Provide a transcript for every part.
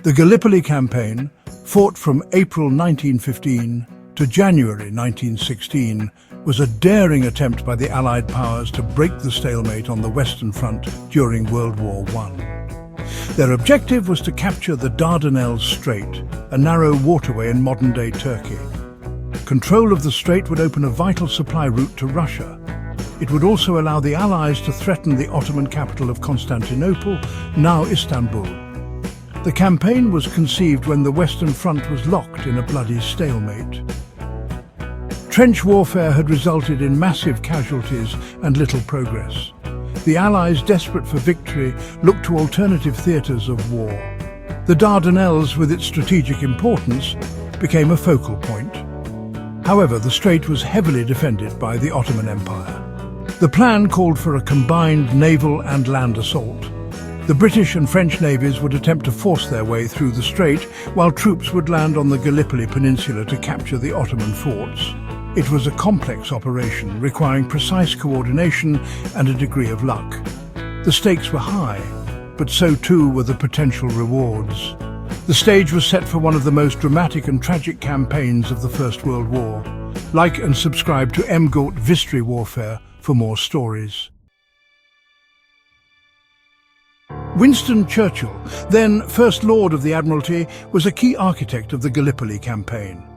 The Gallipoli campaign, fought from April 1915 to January 1916, was a daring attempt by the Allied powers to break the stalemate on the Western Front during World War I. Their objective was to capture the Dardanelles Strait, a narrow waterway in modern-day Turkey. Control of the strait would open a vital supply route to Russia. It would also allow the Allies to threaten the Ottoman capital of Constantinople, now Istanbul. The campaign was conceived when the Western Front was locked in a bloody stalemate. Trench warfare had resulted in massive casualties and little progress. The Allies, desperate for victory, looked to alternative theatres of war. The Dardanelles, with its strategic importance, became a focal point. However, the strait was heavily defended by the Ottoman Empire. The plan called for a combined naval and land assault. The British and French navies would attempt to force their way through the strait, while troops would land on the Gallipoli Peninsula to capture the Ottoman forts. It was a complex operation, requiring precise coordination and a degree of luck. The stakes were high, but so too were the potential rewards. The stage was set for one of the most dramatic and tragic campaigns of the First World War. Like and subscribe to emgotvhistory Warfare for more stories. Winston Churchill, then First Lord of the Admiralty, was a key architect of the Gallipoli campaign.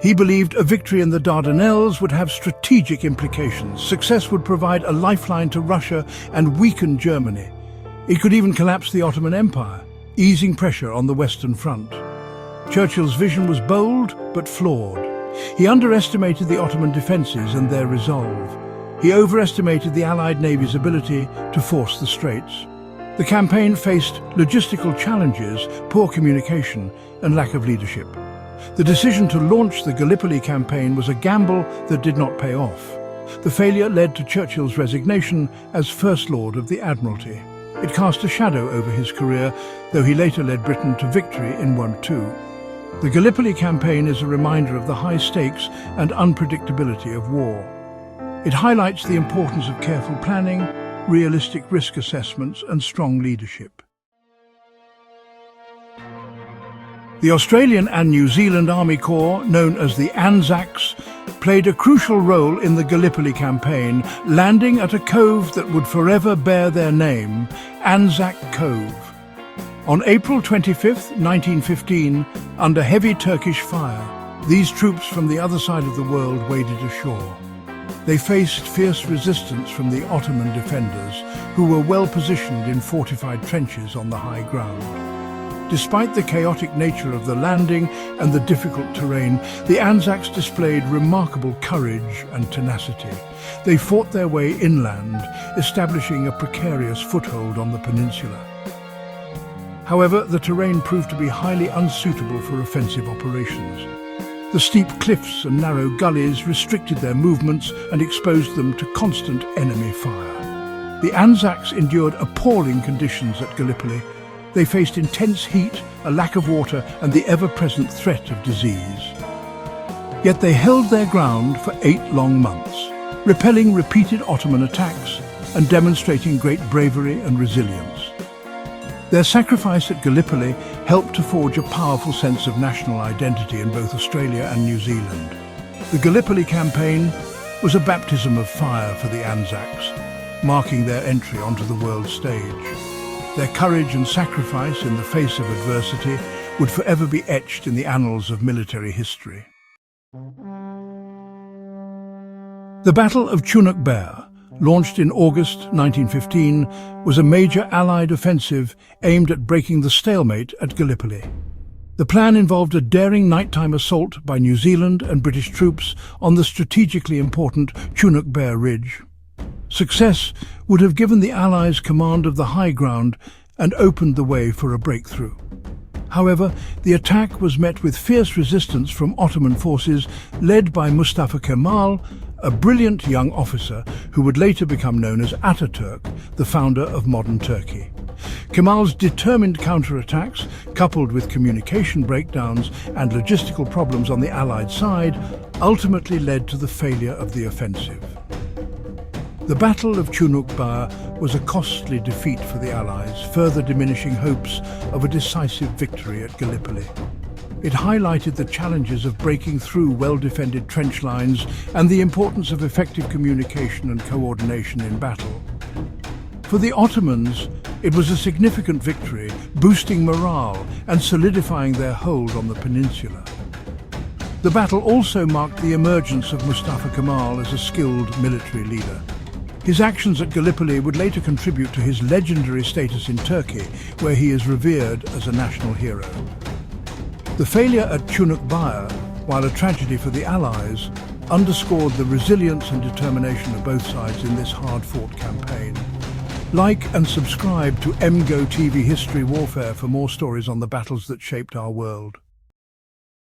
He believed a victory in the Dardanelles would have strategic implications. Success would provide a lifeline to Russia and weaken Germany. It could even collapse the Ottoman Empire, easing pressure on the Western Front. Churchill's vision was bold but flawed. He underestimated the Ottoman defences and their resolve. He overestimated the Allied Navy's ability to force the straits. The campaign faced logistical challenges, poor communication, and lack of leadership. The decision to launch the Gallipoli campaign was a gamble that did not pay off. The failure led to Churchill's resignation as First Lord of the Admiralty. It cast a shadow over his career, though he later led Britain to victory in World War II. The Gallipoli campaign is a reminder of the high stakes and unpredictability of war. It highlights the importance of careful planning, realistic risk assessments, and strong leadership. The Australian and New Zealand Army Corps, known as the Anzacs, played a crucial role in the Gallipoli campaign, landing at a cove that would forever bear their name, Anzac Cove. On April 25, 1915, under heavy Turkish fire, these troops from the other side of the world waded ashore. They faced fierce resistance from the Ottoman defenders, who were well positioned in fortified trenches on the high ground. Despite the chaotic nature of the landing and the difficult terrain, the Anzacs displayed remarkable courage and tenacity. They fought their way inland, establishing a precarious foothold on the peninsula. However, the terrain proved to be highly unsuitable for offensive operations. The steep cliffs and narrow gullies restricted their movements and exposed them to constant enemy fire. The Anzacs endured appalling conditions at Gallipoli. They faced intense heat, a lack of water, and the ever-present threat of disease. Yet they held their ground for 8 long months, repelling repeated Ottoman attacks and demonstrating great bravery and resilience. Their sacrifice at Gallipoli helped to forge a powerful sense of national identity in both Australia and New Zealand. The Gallipoli campaign was a baptism of fire for the Anzacs, marking their entry onto the world stage. Their courage and sacrifice in the face of adversity would forever be etched in the annals of military history. The Battle of Chunuk, Bair, launched in August 1915, was a major Allied offensive aimed at breaking the stalemate at Gallipoli. The plan involved a daring nighttime assault by New Zealand and British troops on the strategically important Chunuk Bair Ridge. Success would have given the Allies command of the high ground and opened the way for a breakthrough. However, the attack was met with fierce resistance from Ottoman forces led by Mustafa Kemal, a brilliant young officer who would later become known as Atatürk, the founder of modern Turkey. Kemal's determined counterattacks, coupled with communication breakdowns and logistical problems on the Allied side, ultimately led to the failure of the offensive. The Battle of Chunuk Bair was a costly defeat for the Allies, further diminishing hopes of a decisive victory at Gallipoli. It highlighted the challenges of breaking through well-defended trench lines and the importance of effective communication and coordination in battle. For the Ottomans, it was a significant victory, boosting morale and solidifying their hold on the peninsula. The battle also marked the emergence of Mustafa Kemal as a skilled military leader. His actions at Gallipoli would later contribute to his legendary status in Turkey, where he is revered as a national hero. The failure at Chunuk Bair, while a tragedy for the Allies, underscored the resilience and determination of both sides in this hard-fought campaign. Like and subscribe to emgotvhistory Warfare for more stories on the battles that shaped our world.